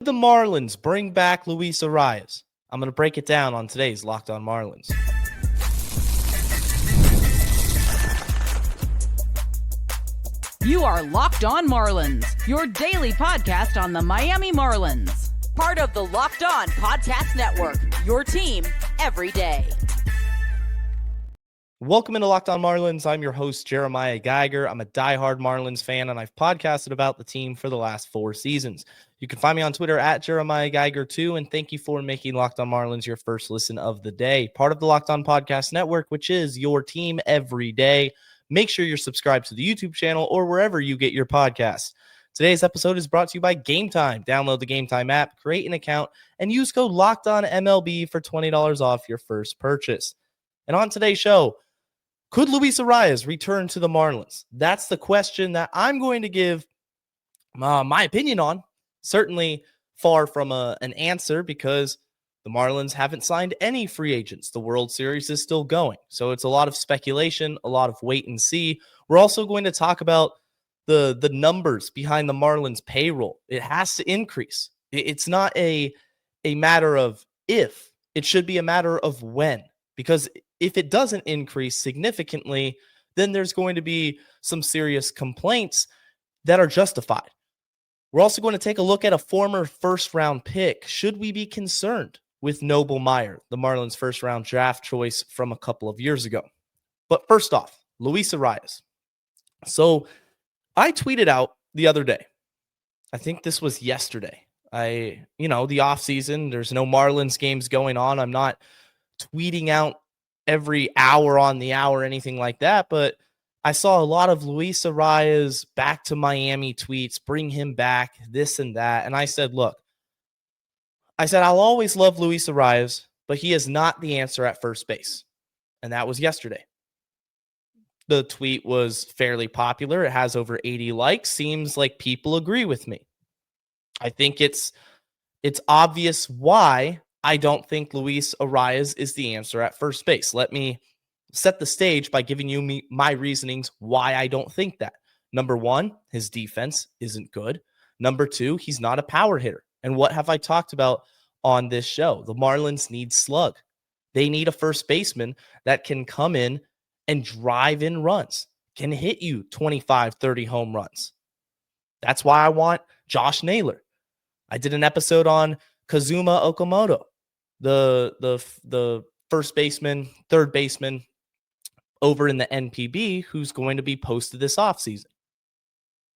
The Marlins bring back Luis Arraez. I'm going to break it down on today's Locked On Marlins. You are Locked On Marlins, your daily podcast on the Miami Marlins. Part of the Locked On Podcast Network, your team every day. Welcome into Locked On Marlins. I'm your host, Jeremiah Geiger. I'm a diehard Marlins fan, and I've podcasted about the team for the last 4 seasons. You can find me on Twitter at Jeremiah Geiger2, and thank you for making Locked On Marlins your first listen of the day. Part of the Locked On Podcast Network, which is your team every day. Make sure you're subscribed to the YouTube channel or wherever you get your podcasts. Today's episode is brought to you by Gametime. Download the Gametime app, create an account, and use code LOCKEDONMLB for $20 off your first purchase. And on today's show, could Luis Arraez return to the Marlins? That's the question that I'm going to give my opinion on. Certainly far from an answer because the Marlins haven't signed any free agents. The World Series is still going. So it's a lot of speculation, a lot of wait and see. We're also going to talk about the numbers behind the Marlins payroll. It has to increase. It's not a matter of if. It should be a matter of when. Because if it doesn't increase significantly, then there's going to be some serious complaints that are justified. We're also going to take a look at a former first-round pick. Should we be concerned with Noble Meyer, the Marlins' first-round draft choice from a couple of years ago? But first off, Luis Arraez. So I tweeted out the other day. I think this was yesterday. The offseason, there's no Marlins games going on. I'm not tweeting out every hour on the hour, anything like that, but I saw a lot of Luis Arraez back to Miami tweets, bring him back, this and that. And I said, I'll always love Luis Arraez, but he is not the answer at first base. And that was yesterday. The tweet was fairly popular. It has over 80 likes. Seems like people agree with me. I think it's obvious why I don't think Luis Arraez is the answer at first base. Let me set the stage by giving you my reasonings why I don't think that. Number one, his defense isn't good. Number two, he's not a power hitter. And what have I talked about on this show? The Marlins need slug. They need a first baseman that can come in and drive in runs, can hit you 25, 30 home runs. That's why I want Josh Naylor. I did an episode on Kazuma Okamoto, the first baseman, third baseman over in the NPB who's going to be posted this offseason.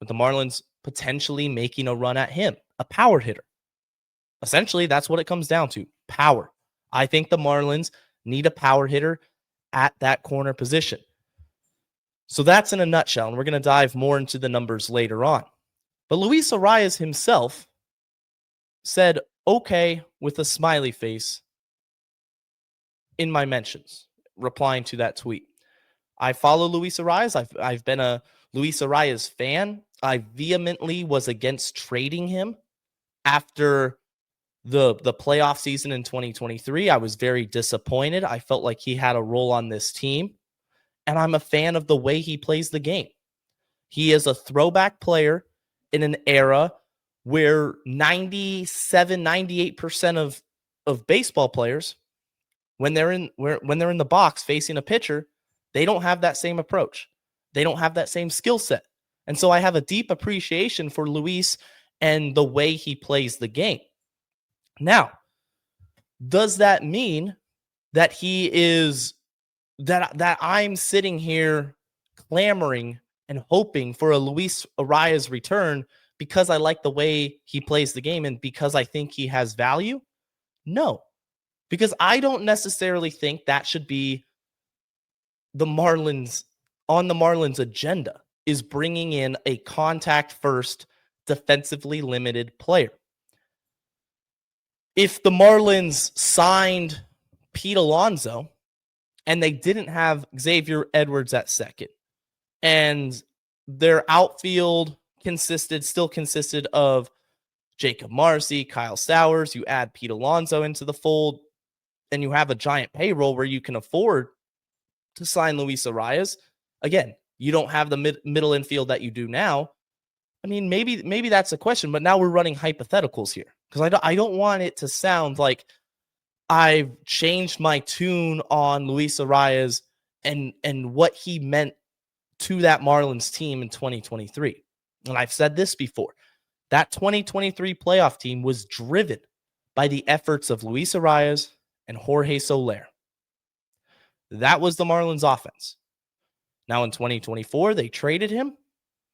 With the Marlins potentially making a run at him, a power hitter. Essentially, that's what it comes down to, power. I think the Marlins need a power hitter at that corner position. So that's in a nutshell, and we're going to dive more into the numbers later on. But Luis Arraez himself said, okay, with a smiley face in my mentions, replying to that tweet. I follow Luis Arraez. I've been a Luis Arraez fan. I vehemently was against trading him after the playoff season in 2023. I was very disappointed. I felt like he had a role on this team, and I'm a fan of the way he plays the game. He is a throwback player in an era where 98% of baseball players, when they're in the box facing a pitcher, they don't have that same approach. They don't have that same skill set. And so I have a deep appreciation for Luis and the way he plays the game. Now, does that mean that he is that I'm sitting here clamoring and hoping for a Luis Arraez return because I like the way he plays the game and because I think he has value? No, because I don't necessarily think that should be the Marlins agenda, is bringing in a contact first, defensively limited player. If the Marlins signed Pete Alonso and they didn't have Xavier Edwards at second, and their outfield still consisted of Jacob Marcy, Kyle Sowers, you add Pete Alonso into the fold, and you have a giant payroll where you can afford to sign Luis Arraez. Again, you don't have the middle infield that you do now. I mean, maybe that's a question, but now we're running hypotheticals here because I don't want it to sound like I've changed my tune on Luis Arraez and what he meant to that Marlins team in 2023. And I've said this before. That 2023 playoff team was driven by the efforts of Luis Arraez and Jorge Soler. That was the Marlins offense. Now in 2024, they traded him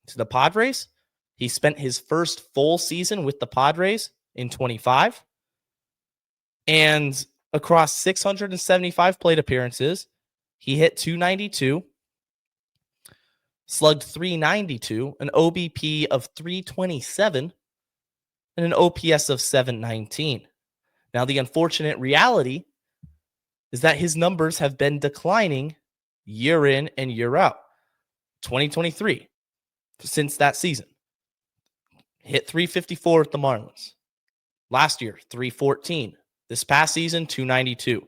to the Padres. He spent his first full season with the Padres in 25. And across 675 plate appearances, he hit .292, slugged .392, an OBP of .327, and an OPS of .719. Now, the unfortunate reality is that his numbers have been declining year in and year out. 2023, since that season, hit .354 with the Marlins. Last year, .314. This past season, .292.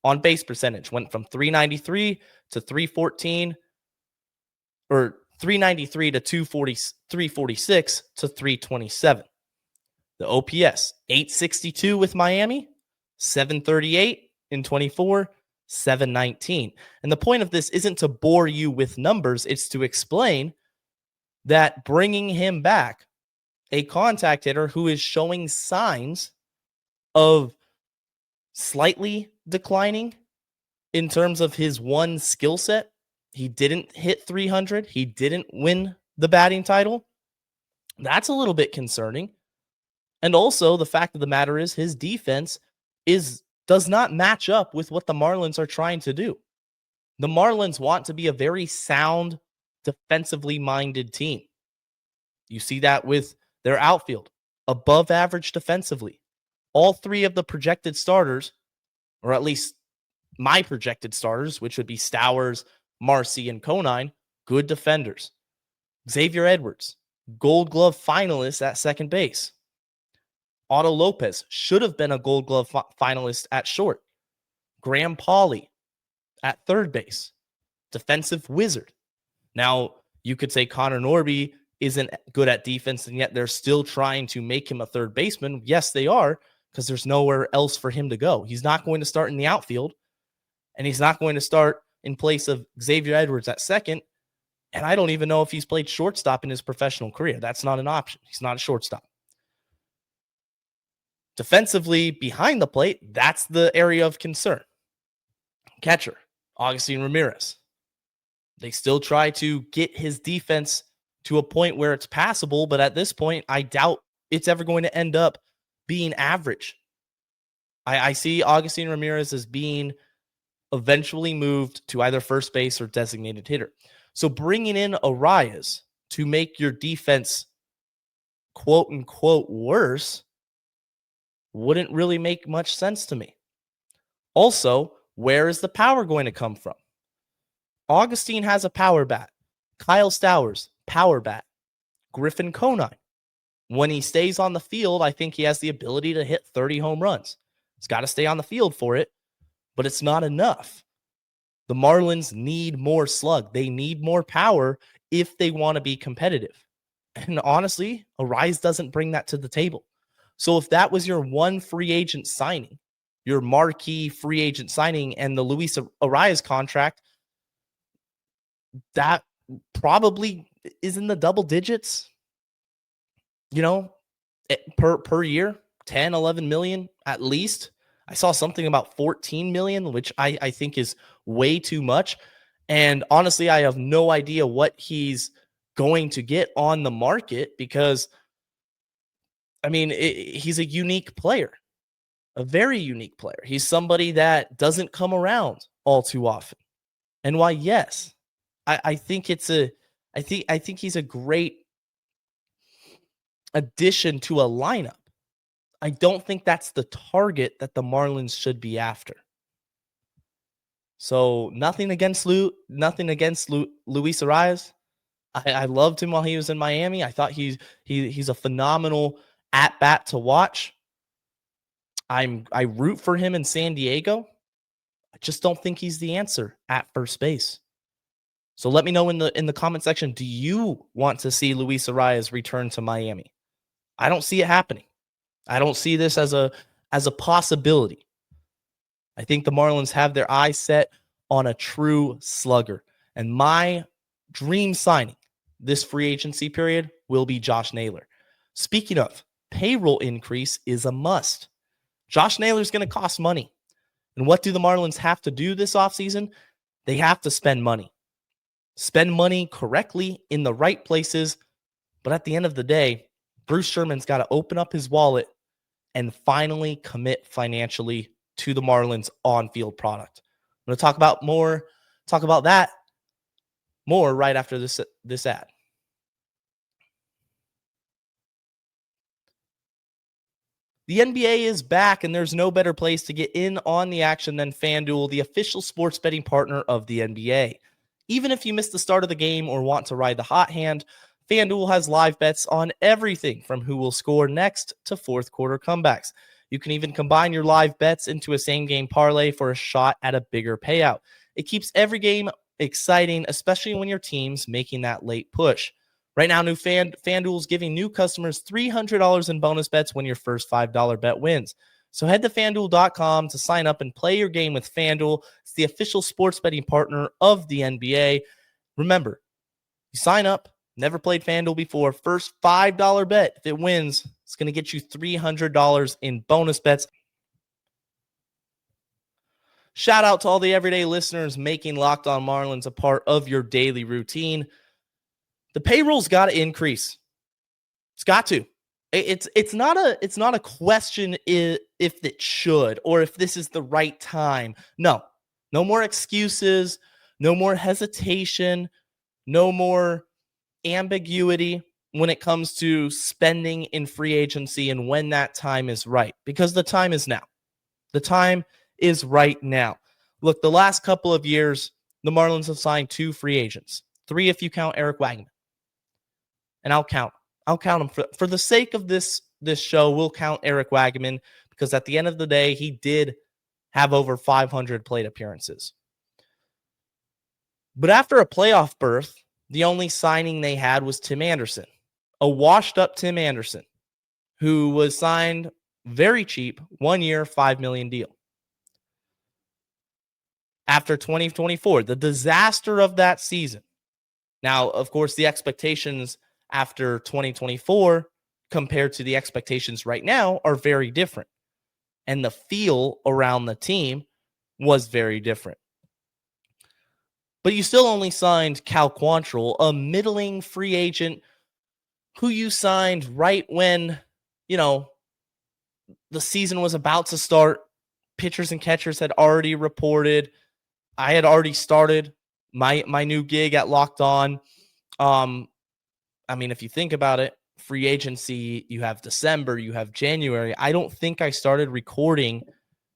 On base percentage went from .393 to .314, or .393 to .346 to .327. The OPS, .862 with Miami, .738 in 24, .719. And the point of this isn't to bore you with numbers. It's to explain that bringing him back, a contact hitter who is showing signs of slightly declining in terms of his one skill set. He didn't hit 300. He didn't win the batting title. That's a little bit concerning. And also the fact of the matter is his defense does not match up with what the Marlins are trying to do. The Marlins want to be a very sound, defensively minded team. You see that with their outfield, above average defensively. All three of the projected starters, or at least my projected starters, which would be Stowers, Marcy, and Conine, good defenders. Xavier Edwards, Gold Glove finalist at second base. Otto Lopez should have been a Gold Glove finalist at short. Graham Pauley at third base. Defensive wizard. Now, you could say Connor Norby isn't good at defense, and yet they're still trying to make him a third baseman. Yes, they are, because there's nowhere else for him to go. He's not going to start in the outfield, and he's not going to start in place of Xavier Edwards at second. And I don't even know if he's played shortstop in his professional career. That's not an option. He's not a shortstop. Defensively, behind the plate, that's the area of concern. Catcher, Augustine Ramirez. They still try to get his defense to a point where it's passable, but at this point, I doubt it's ever going to end up being average. I see Augustine Ramirez as being eventually moved to either first base or designated hitter. So bringing in Arraez to make your defense quote unquote worse wouldn't really make much sense to me. Also, where is the power going to come from? Augustine has a power bat. Kyle Stowers, power bat. Griffin Conine. When he stays on the field, I think he has the ability to hit 30 home runs. He's got to stay on the field for it, but it's not enough. The Marlins need more slug. They need more power if they want to be competitive. And honestly, Arraez doesn't bring that to the table. So if that was your one free agent signing, your marquee free agent signing, and the Luis Arraez contract, that probably is in the double digits, per year, 10, 11 million at least. I saw something about 14 million, which I think is way too much. And honestly, I have no idea what he's going to get on the market because, he's a unique player, a very unique player. He's somebody that doesn't come around all too often. And why, yes, I think he's a great addition to a lineup. I don't think that's the target that the Marlins should be after. So nothing against Luis Arraez. I loved him while he was in Miami. I thought he's a phenomenal at bat to watch. I root for him in San Diego. I just don't think he's the answer at first base. So let me know in the comment section, do you want to see Luis Arraez return to Miami? I don't see it happening. I don't see this as a possibility. I think the Marlins have their eyes set on a true slugger. And my dream signing this free agency period will be Josh Naylor. Speaking of, payroll increase is a must. Josh Naylor is going to cost money. And what do the Marlins have to do this offseason? They have to spend money. Spend money correctly in the right places. But at the end of the day, Bruce Sherman's got to open up his wallet and finally commit financially to the Marlins on-field product. I'm going to talk about that more right after this ad. The NBA is back, and there's no better place to get in on the action than FanDuel, the official sports betting partner of the NBA. Even if you missed the start of the game or want to ride the hot hand, FanDuel has live bets on everything from who will score next to fourth quarter comebacks. You can even combine your live bets into a same-game parlay for a shot at a bigger payout. It keeps every game exciting, especially when your team's making that late push. Right now, FanDuel's giving new customers $300 in bonus bets when your first $5 bet wins. So head to FanDuel.com to sign up and play your game with FanDuel. It's the official sports betting partner of the NBA. Remember, you sign up, never played FanDuel before, first $5 bet, if it wins, it's going to get you $300 in bonus bets. Shout out to all the everyday listeners making Locked On Marlins a part of your daily routine. The payroll's got to increase. It's got to. It's not a question if it should or if this is the right time. No more excuses, no more hesitation, no more ambiguity when it comes to spending in free agency and when that time is right, because the time is now. The time is right now. Look, the last couple of years, the Marlins have signed 2 free agents, 3 if you count Eric Wagman. And I'll count them for the sake of this show. We'll count Eric Wagman because at the end of the day, he did have over 500 plate appearances. But after a playoff berth, the only signing they had was Tim Anderson, a washed-up Tim Anderson, who was signed very cheap, 1 year, $5 million deal. After 2024, the disaster of that season. Now, of course, the expectations after 2024 compared to the expectations right now are very different. And the feel around the team was very different. But you still only signed Cal Quantrill, a middling free agent who you signed right when, the season was about to start. Pitchers and catchers had already reported. I had already started my new gig at Locked On. If you think about it, free agency, you have December, you have January. I don't think I started recording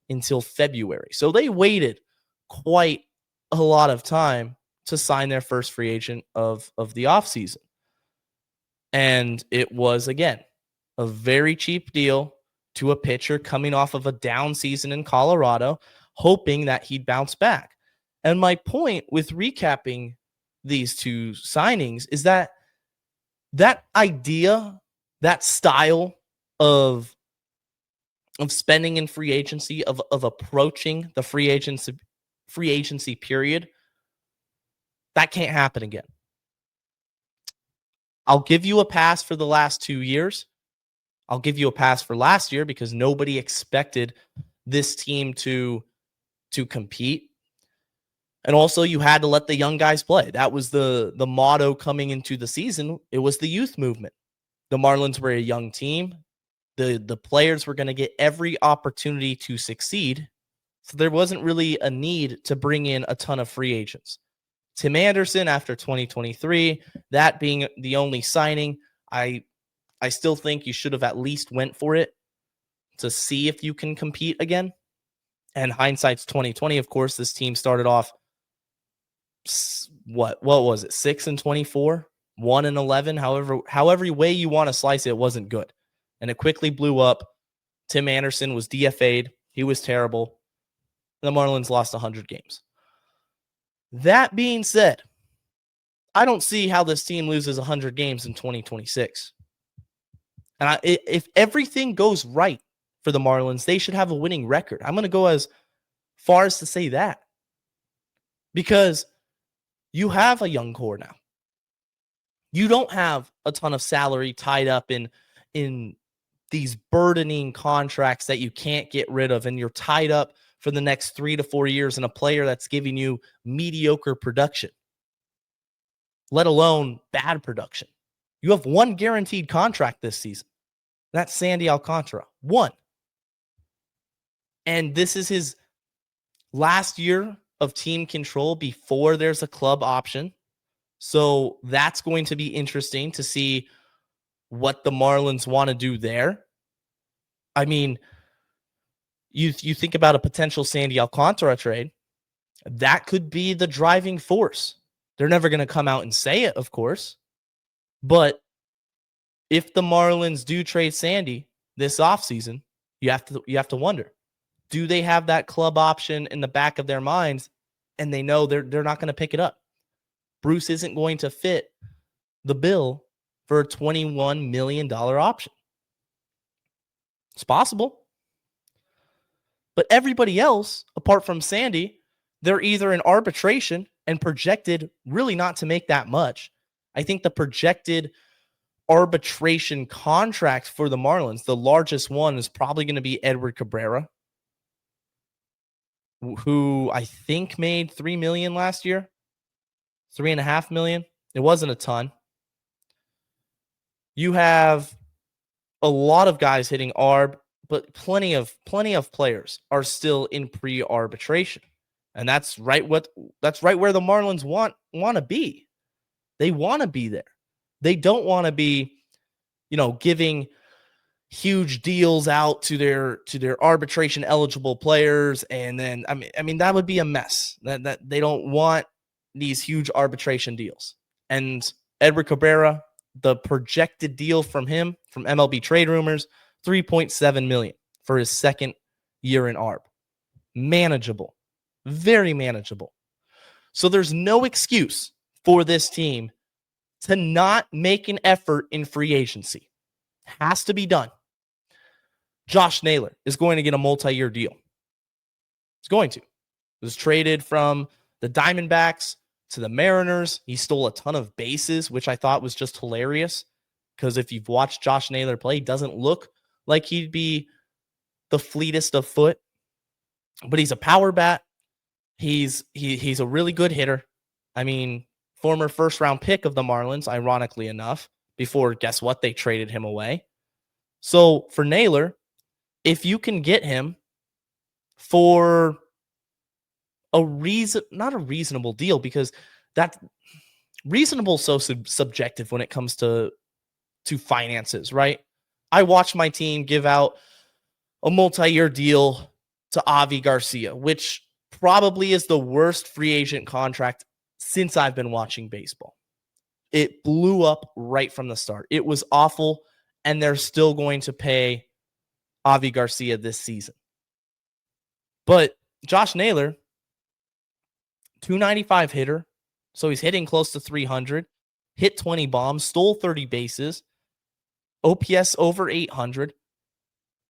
until February. So they waited quite a lot of time to sign their first free agent of the offseason. And it was, again, a very cheap deal to a pitcher coming off of a down season in Colorado, hoping that he'd bounce back. And my point with recapping these 2 signings is that idea, that style of spending in free agency, of approaching the free agency period, that can't happen again. I'll give you a pass for the last 2 years. I'll give you a pass for last year because nobody expected this team to compete. And also, you had to let the young guys play. That was the motto coming into the season. It was the youth movement. The Marlins were a young team. The players were going to get every opportunity to succeed. So there wasn't really a need to bring in a ton of free agents. Tim Anderson, after 2023, that being the only signing, I still think you should have at least went for it to see if you can compete again. And hindsight's 2020, of course. This team started off, what was it, 6-24, 1-11, however way you want to slice it, it wasn't good. And it quickly blew up. Tim Anderson was DFA'd. He was terrible. The Marlins lost 100 games. That being said, I don't see how this team loses 100 games in 2026. And if everything goes right for the Marlins, they should have a winning record. I'm going to go as far as to say that. Because you have a young core now. You don't have a ton of salary tied up in these burdening contracts that you can't get rid of, and you're tied up for the next 3 to 4 years in a player that's giving you mediocre production, let alone bad production. You have one guaranteed contract this season. That's Sandy Alcantara. One. And this is his last year of team control before there's a club option. So that's going to be interesting to see what the Marlins want to do there. I mean, you think about a potential Sandy Alcantara trade, that could be the driving force. They're never going to come out and say it, of course. But if the Marlins do trade Sandy this offseason, you have to wonder, do they have that club option in the back of their minds and they know they're not going to pick it up? Bruce isn't going to fit the bill for a $21 million option. It's possible. But everybody else, apart from Sandy, they're either in arbitration and projected really not to make that much. I think the projected arbitration contract for the Marlins, the largest one, is probably going to be Edward Cabrera, who I think made $3 million last year. $3.5 million. It wasn't a ton. You have a lot of guys hitting ARB, but plenty of players are still in pre-arbitration. And that's right where the Marlins want to be. They want to be there. They don't want to be, giving huge deals out to their arbitration eligible players, and then I mean that would be a mess. That they don't want these huge arbitration deals. And Edward Cabrera, the projected deal from him, from MLB Trade Rumors, $3.7 million for his second year in ARB. Manageable. Very manageable. So there's no excuse for this team to not make an effort in free agency. Has to be done. Josh Naylor is going to get a multi-year deal. He's going to. He was traded from the Diamondbacks to the Mariners. He stole a ton of bases, which I thought was just hilarious, because if you've watched Josh Naylor play, he doesn't look like he'd be the fleetest of foot, but he's a power bat. He's a really good hitter. I mean, former first-round pick of the Marlins, ironically enough, before, guess what, they traded him away. So for Naylor, if you can get him for not a reasonable deal, because that reasonable is so subjective when it comes to finances, right? I watched my team give out a multi-year deal to Avi Garcia, which probably is the worst free agent contract since I've been watching baseball. It blew up right from the start. It was awful, and they're still going to pay Avi Garcia this season. But Josh Naylor, 295 hitter, so he's hitting close to 300, hit 20 bombs, stole 30 bases, OPS over 800.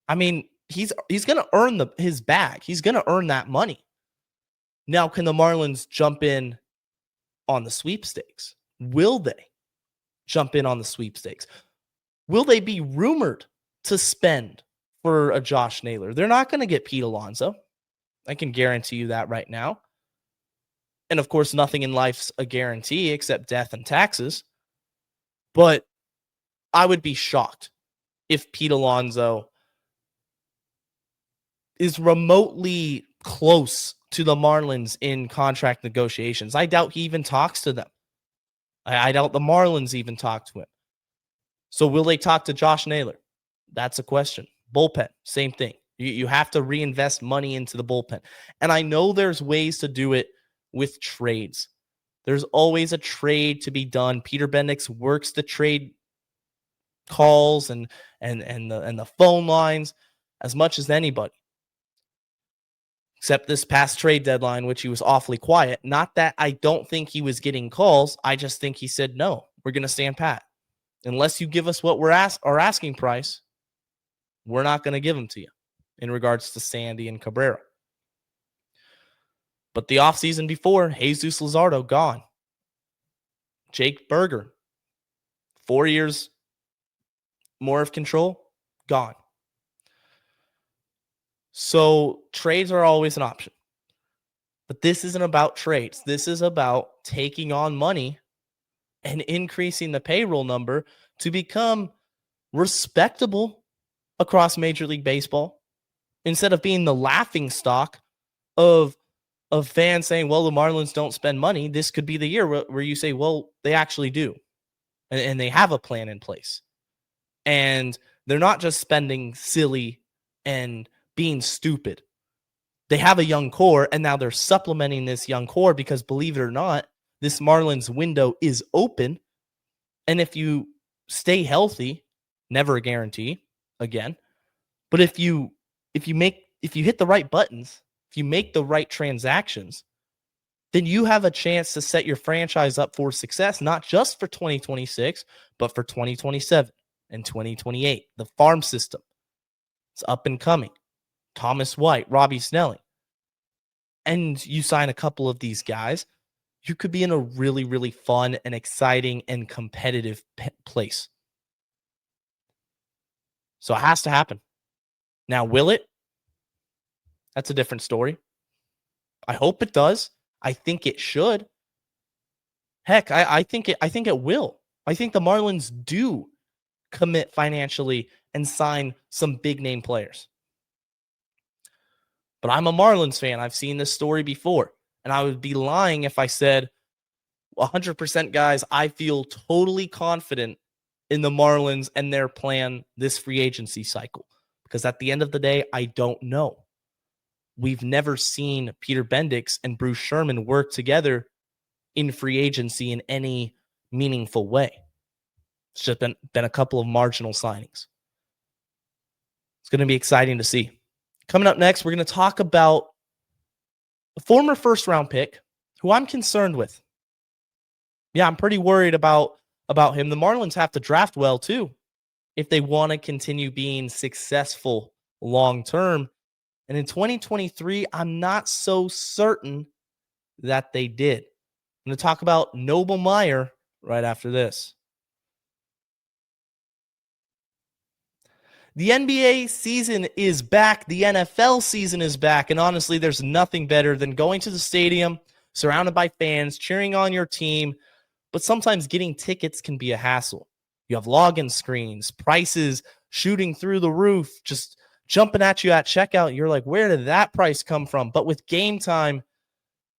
I mean, he's going to earn his bag. He's going to earn that money. Now, can the Marlins jump in on the sweepstakes? Will they jump in on the sweepstakes? Will they be rumored to spend for a Josh Naylor? They're not going to get Pete Alonso. I can guarantee you that right now. And of course, nothing in life's a guarantee except death and taxes. But I would be shocked if Pete Alonso is remotely close to the Marlins in contract negotiations. I doubt he even talks to them. I doubt the Marlins even talk to him. So will they talk to Josh Naylor? That's a question. Bullpen, same thing. You have to reinvest money into the bullpen. And I know there's ways to do it with trades. There's always a trade to be done. Peter Bendix works the trade calls and the phone lines as much as anybody. Except this past trade deadline, which he was awfully quiet. Not that I don't think he was getting calls. I just think he said, no, we're going to stand pat. unless you give us what our asking price, we're not going to give them to you in regards to Sandy and Cabrera. But the offseason before, Jesus Luzardo, gone. Jake Berger, 4 years more of control, gone. So trades are always an option. But this isn't about trades. This is about taking on money and increasing the payroll number to become respectable across Major League Baseball instead of being the laughing stock of fans saying, well, the Marlins don't spend money. This could be the year where you say, well, they actually do. And they have a plan in place. And they're not just spending silly and being stupid. They have a young core, and now they're supplementing this young core because, believe it or not, this Marlins window is open. And if you stay healthy, never a guarantee, again, but if you hit the right buttons, if you make the right transactions, then you have a chance to set your franchise up for success, not just for 2026, but for 2027 and 2028. The farm system, it's up and coming. Thomas White, Robbie Snelling. And you sign a couple of these guys, you could be in a really, really fun and exciting and competitive place. So it has to happen. Now, will it? That's a different story. I hope it does. I think it should. Heck, I think it will. I think the Marlins do commit financially and sign some big name players. But I'm a Marlins fan. I've seen this story before. And I would be lying if I said 100% guys, I feel totally confident in the Marlins and their plan this free agency cycle. Because at the end of the day, I don't know. We've never seen Peter Bendix and Bruce Sherman work together in free agency in any meaningful way. It's just been a couple of marginal signings. It's going to be exciting to see. Coming up next, we're going to talk about a former first-round pick who I'm concerned with. Yeah, I'm pretty worried about him. The Marlins have to draft well, too, if they want to continue being successful long-term. And in 2023, I'm not so certain that they did. I'm going to talk about Noble Meyer right after this. The NBA season is back. The NFL season is back. And honestly, there's nothing better than going to the stadium, surrounded by fans, cheering on your team. But sometimes getting tickets can be a hassle. You have login screens, prices shooting through the roof, just jumping at you at checkout. You're like, where did that price come from? But with Gametime,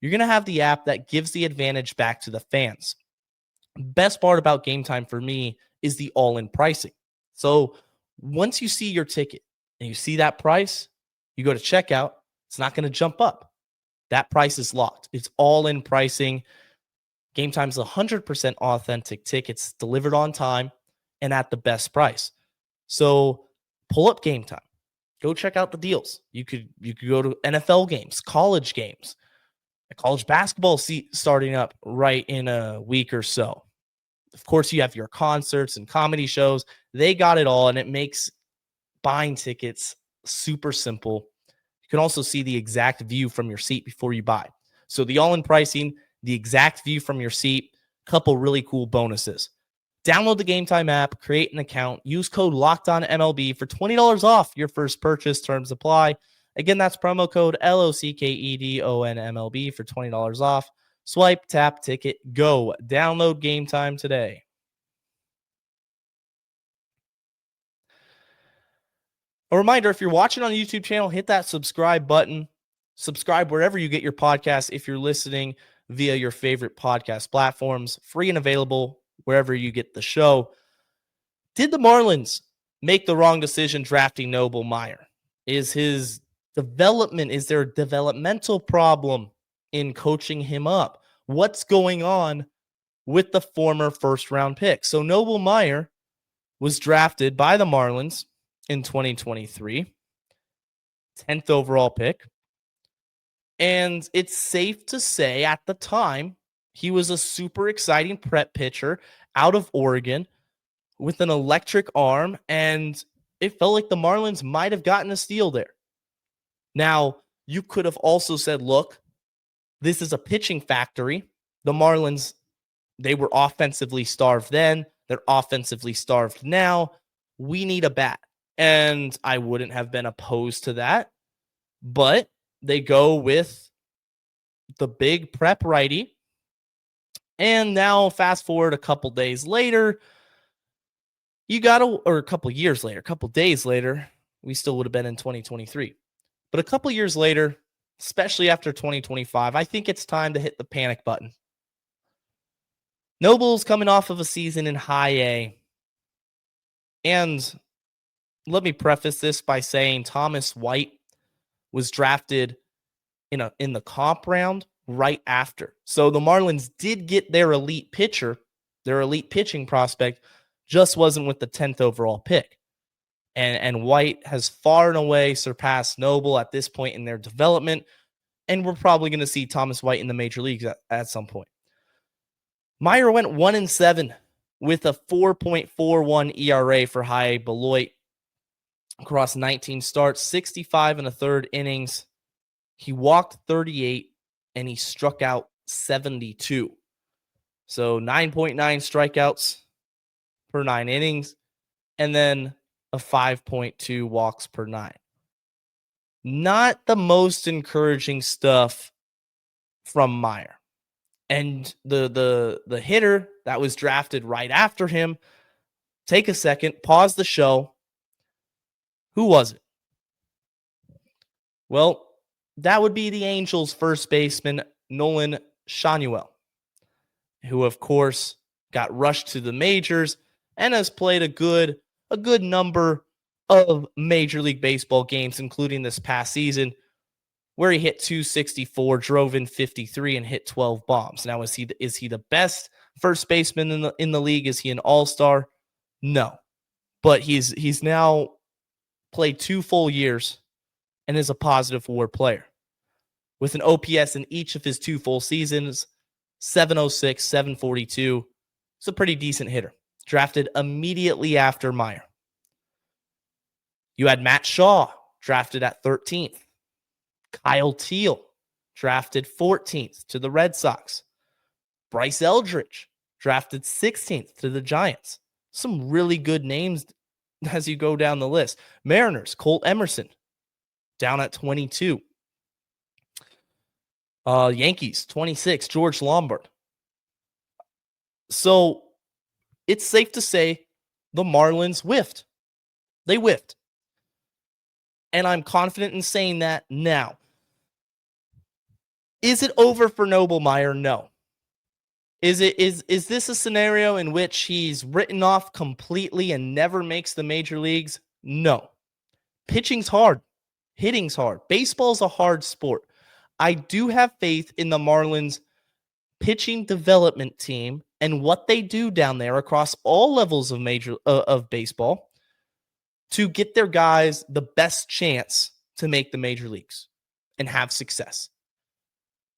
you're going to have the app that gives the advantage back to the fans. Best part about Gametime for me is the all-in pricing. So once you see your ticket and you see that price, you go to checkout, it's not going to jump up. That price is locked. It's all-in pricing. Gametime's 100% authentic tickets delivered on time and at the best price. So pull up Gametime. Go check out the deals. You could go to NFL games, college games, college basketball starting up right in a week or so. Of course, you have your concerts and comedy shows. They got it all, and it makes buying tickets super simple. You can also see the exact view from your seat before you buy. So the all-in pricing, the exact view from your seat, couple really cool bonuses. Download the Gametime app, create an account, use code LOCKEDONMLB for $20 off your first purchase. Terms apply. Again, that's promo code LOCKEDONMLB for $20 off. Swipe, tap, ticket, go. Download Gametime today. A reminder, if you're watching on the YouTube channel, hit that subscribe button. Subscribe wherever you get your podcasts. If you're listening via your favorite podcast platforms, free and available wherever you get the show. Did the Marlins make the wrong decision drafting Noble Meyer? Is there a developmental problem in coaching him up? What's going on with the former first-round pick? So Noble Meyer was drafted by the Marlins in 2023, 10th overall pick. And it's safe to say at the time, he was a super exciting prep pitcher out of Oregon, with an electric arm, and it felt like the Marlins might have gotten a steal there. Now, you could have also said, look, this is a pitching factory. The Marlins, they were offensively starved then. They're offensively starved now. We need a bat. And I wouldn't have been opposed to that. But they go with the big prep righty. And now fast forward a couple days later, or a couple years later, a couple days later, we still would have been in 2023. But a couple years later, especially after 2025, I think it's time to hit the panic button. Noble's coming off of a season in high A. And let me preface this by saying Thomas White was drafted in the comp round right after. So the Marlins did get their elite pitcher, their elite pitching prospect, just wasn't with the 10th overall pick. And White has far and away surpassed Noble at this point in their development. And we're probably going to see Thomas White in the major leagues at some point. Meyer went 1-7 with a 4.41 ERA for high A Beloit across 19 starts, 65 and a third innings. He walked 38 and he struck out 72. So 9.9 strikeouts per 9 innings, and then a 5.2 walks per 9. Not the most encouraging stuff from Meyer. And the hitter that was drafted right after him, take a second, pause the show. Who was it? Well, that would be the Angels' first baseman, Nolan Schanuel, who, of course, got rushed to the majors and has played a good number of Major League Baseball games, including this past season, where he hit 264, drove in 53, and hit 12 bombs. Now, is he the best first baseman in the league? Is he an all-star? No. But he's now played 2 full years and is a positive WAR player with an OPS in each of his 2 full seasons, 706, 742. It's a pretty decent hitter. Drafted immediately after Meyer. You had Matt Shaw, drafted at 13th. Kyle Teal, drafted 14th to the Red Sox. Bryce Eldridge, drafted 16th to the Giants. Some really good names as you go down the list. Mariners, Colt Emerson, down at 22. Yankees, 26, George Lombard. So it's safe to say the Marlins whiffed. They whiffed. And I'm confident in saying that now. Is it over for Noble Meyer? No. Is this a scenario in which he's written off completely and never makes the major leagues? No. Pitching's hard. Hitting's hard. Baseball's a hard sport. I do have faith in the Marlins pitching development team and what they do down there across all levels of baseball to get their guys the best chance to make the major leagues and have success.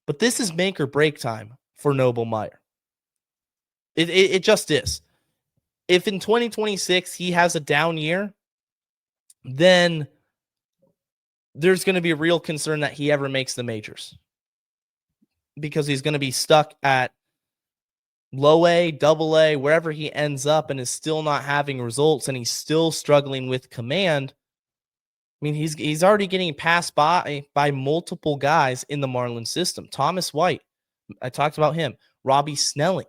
But this is make or break time for Noble Meyer. It just is. If in 2026 he has a down year, then there's going to be a real concern that he ever makes the majors, because he's going to be stuck at low A, double A, wherever he ends up, and is still not having results, and he's still struggling with command. I mean, he's already getting passed by multiple guys in the Marlins system. Thomas White, I talked about him. Robbie Snelling.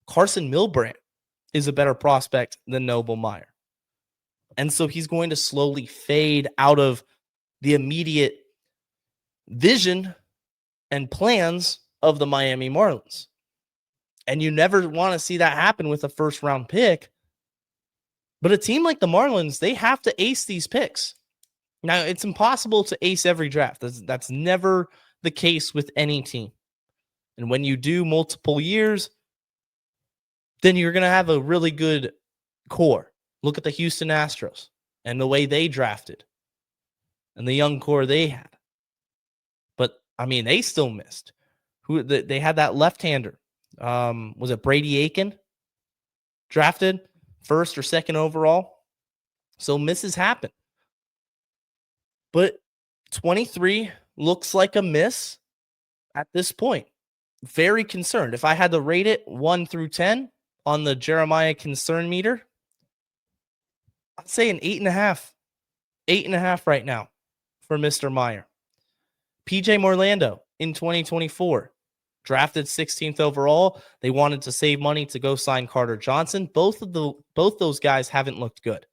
Carson Milbrandt is a better prospect than Noble Meyer. And so he's going to slowly fade out of the immediate vision and plans of the Miami Marlins. And you never want to see that happen with a first-round pick. But a team like the Marlins, they have to ace these picks. Now, it's impossible to ace every draft. That's never the case with any team. And when you do multiple years, then you're going to have a really good core. Look at the Houston Astros and the way they drafted and the young core they had. But, I mean, they still missed. They had that left-hander. Was it Brady Aiken drafted? first or second overall. So misses happen. But 23 looks like a miss at this point. Very concerned. If I had to rate it 1 through 10 on the Jeremiah concern meter, I'd say an 8.5. 8.5 right now for Mr. Meyer. PJ Morlando in 2024, drafted 16th overall. They wanted to save money to go sign Carter Johnson. Both those guys haven't looked good.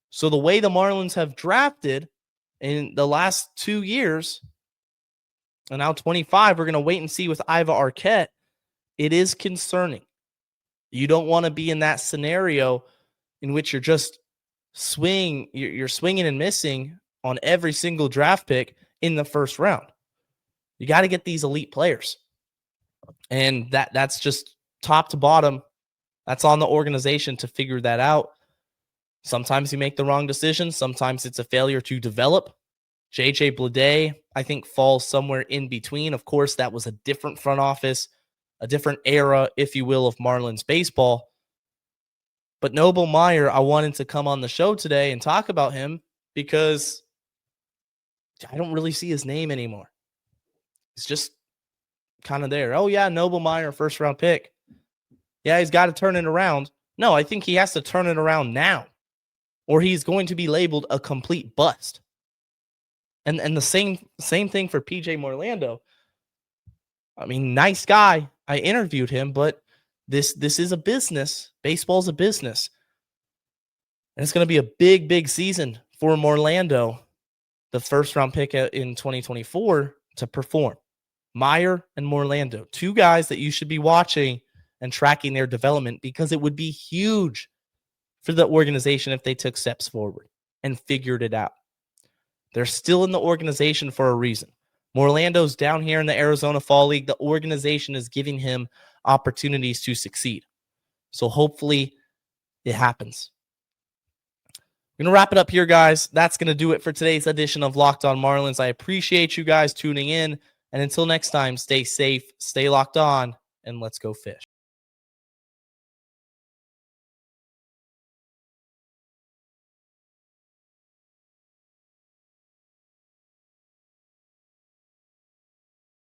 So the way the Marlins have drafted in the last 2 years, and now 25, we're going to wait and see with Iva Arquette. It is concerning. You don't want to be in that scenario in which you're just you're swinging and missing on every single draft pick in the first round. You got to get these elite players. And that's just top to bottom. That's on the organization to figure that out. Sometimes you make the wrong decision. Sometimes it's a failure to develop. JJ Bleday, I think, falls somewhere in between. Of course, that was a different front office, a different era, if you will, of Marlins baseball. But Noble Meyer, I wanted to come on the show today and talk about him because I don't really see his name anymore. It's just kind of there. Oh, yeah, Noble Meyer, first round pick. Yeah, he's got to turn it around. No, I think he has to turn it around now, or he's going to be labeled a complete bust. And the same thing for PJ Morlando. I mean, nice guy. I interviewed him, but this is a business. Baseball's a business. And it's going to be a big, big season for Morlando, the first round pick in 2024, to perform. Meyer and Morlando, two guys that you should be watching and tracking their development, because it would be huge for the organization if they took steps forward and figured it out. They're still in the organization for a reason. Morlando's down here in the Arizona Fall League. The organization is giving him opportunities to succeed. So hopefully it happens. We're going to wrap it up here, guys. That's going to do it for today's edition of Locked On Marlins. I appreciate you guys tuning in. And until next time, stay safe, stay locked on, and let's go fish.